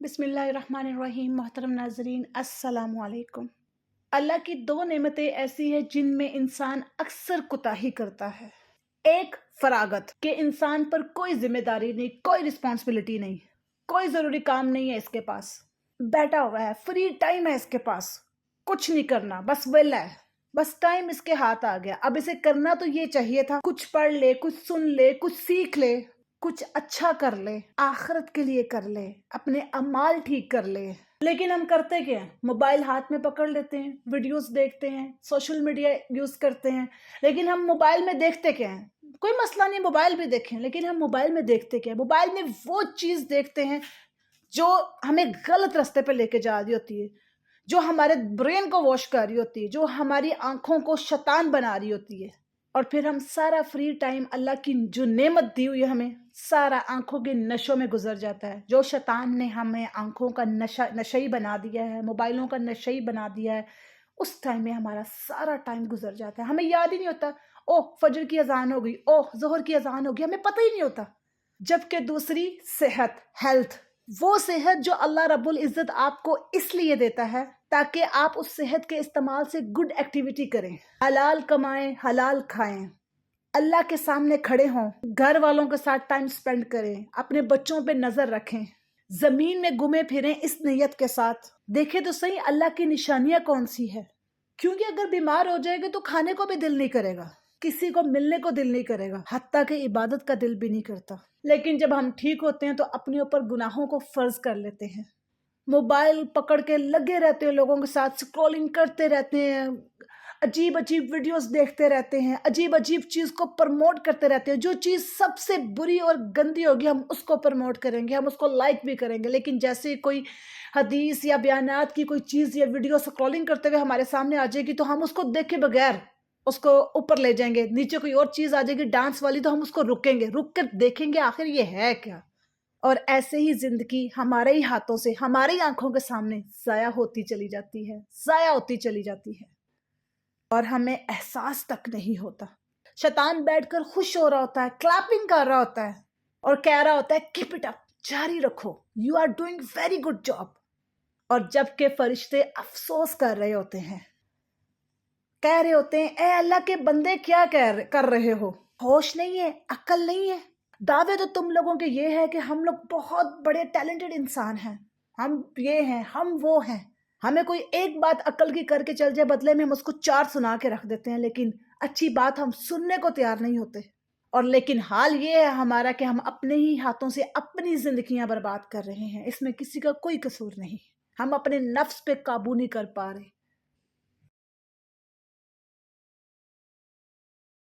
बिस्मिल्लाहिर्रहमानिर्रहीम। मोहतरम नाजरीन, अस्सलामु अलैकुम। अल्लाह की दो नेमतें ऐसी है जिनमें इंसान अक्सर कोताही करता है। एक, फरागत के इंसान पर कोई जिम्मेदारी नहीं, कोई रिस्पॉन्सिबिलिटी नहीं, कोई ज़रूरी काम नहीं है इसके पास, बैठा हुआ है, फ्री टाइम है इसके पास, कुछ नहीं करना, बस वेला है, बस टाइम इसके हाथ आ गया, अब इसे करना तो ये चाहिए था, कुछ पढ़ ले, कुछ सुन ले, कुछ सीख ले, कुछ अच्छा कर ले, आखिरत के लिए कर ले, अपने अमाल ठीक कर ले। लेकिन हम करते क्या हैं? मोबाइल हाथ में पकड़ लेते हैं, वीडियोस देखते हैं, सोशल मीडिया यूज करते हैं। लेकिन हम मोबाइल में देखते क्या हैं? कोई मसला नहीं, मोबाइल भी देखें, लेकिन हम मोबाइल में देखते क्या हैं? मोबाइल में वो चीज देखते हैं जो हमें गलत रास्ते पे लेके जा रही होती है, जो हमारे ब्रेन को वॉश कर रही होती है, जो हमारी आंखों को शैतान बना रही होती है। और फिर हम सारा फ्री टाइम, अल्लाह की जो नेमत दी हुई है हमें, सारा आंखों के नशों में गुजर जाता है। जो शैतान ने हमें आंखों का नशई बना दिया है, मोबाइलों का नशई बना दिया है, उस टाइम में हमारा सारा टाइम गुजर जाता है। हमें याद ही नहीं होता, ओह फजर की अजान हो गई, ओह जोहर की अजान हो गई, हमें पता ही नहीं होता। जबकि दूसरी सेहत, हेल्थ, वो सेहत जो अल्लाह रब्बुल इज़्ज़त आपको इसलिए देता है ताकि आप उस सेहत के इस्तेमाल से गुड एक्टिविटी करें, हलाल कमाएं, हलाल खाएं, अल्लाह के सामने खड़े हों, घर वालों के साथ टाइम स्पेंड करें, अपने बच्चों पे नजर रखें, जमीन में घूमे फिरें इस नीयत के साथ। देखें तो सही अल्लाह की निशानियां कौन सी है, क्योंकि अगर बीमार हो जाएगा तो खाने को भी दिल नहीं करेगा, किसी को मिलने को दिल नहीं करेगा, हत्ता कि इबादत का दिल भी नहीं करता। लेकिन जब हम ठीक होते हैं तो अपने ऊपर गुनाहों को फर्ज कर लेते हैं, मोबाइल पकड़ के लगे रहते हैं, लोगों के साथ स्क्रॉलिंग करते रहते हैं, अजीब अजीब वीडियोस देखते रहते हैं, अजीब अजीब चीज को प्रमोट करते रहते हैं। जो चीज सबसे बुरी और गंदी होगी हम उसको प्रमोट करेंगे, हम उसको लाइक भी करेंगे। लेकिन जैसे कोई हदीस या बयानात की कोई चीज या वीडियो स्क्रॉलिंग करते हुए हमारे सामने आ जाएगी तो हम उसको देखे बगैर उसको ऊपर ले जाएंगे। नीचे कोई और चीज आ जाएगी डांस वाली तो हम उसको रुकेंगे, रुक कर देखेंगे आखिर ये है क्या। और ऐसे ही जिंदगी हमारे ही हाथों से, हमारी आंखों के सामने जाया होती चली जाती है, जाया होती चली जाती है, और हमें एहसास तक नहीं होता। शैतान बैठकर खुश हो रहा होता है, क्लैपिंग कर रहा होता है और कह रहा होता है कीप इट अप, जारी रखो, you are doing very good job. और जबकि फरिश्ते अफसोस कर रहे होते हैं, कह रहे होते हैं ए अल्लाह के बंदे क्या कर रहे हो, होश नहीं है, अक्ल नहीं है। दावे तो तुम लोगों के ये है कि हम लोग बहुत बड़े टैलेंटेड इंसान हैं, हम ये हैं, हम वो हैं, हमें कोई एक बात अक्ल की करके चल जाए, बदले में हम उसको चार सुना के रख देते हैं, लेकिन अच्छी बात हम सुनने को तैयार नहीं होते। और लेकिन हाल ये है हमारा कि हम अपने ही हाथों से अपनी जिंदगियां बर्बाद कर रहे हैं, इसमें किसी का कोई कसूर नहीं। हम अपने नफ्स पे काबू नहीं कर पा रहे,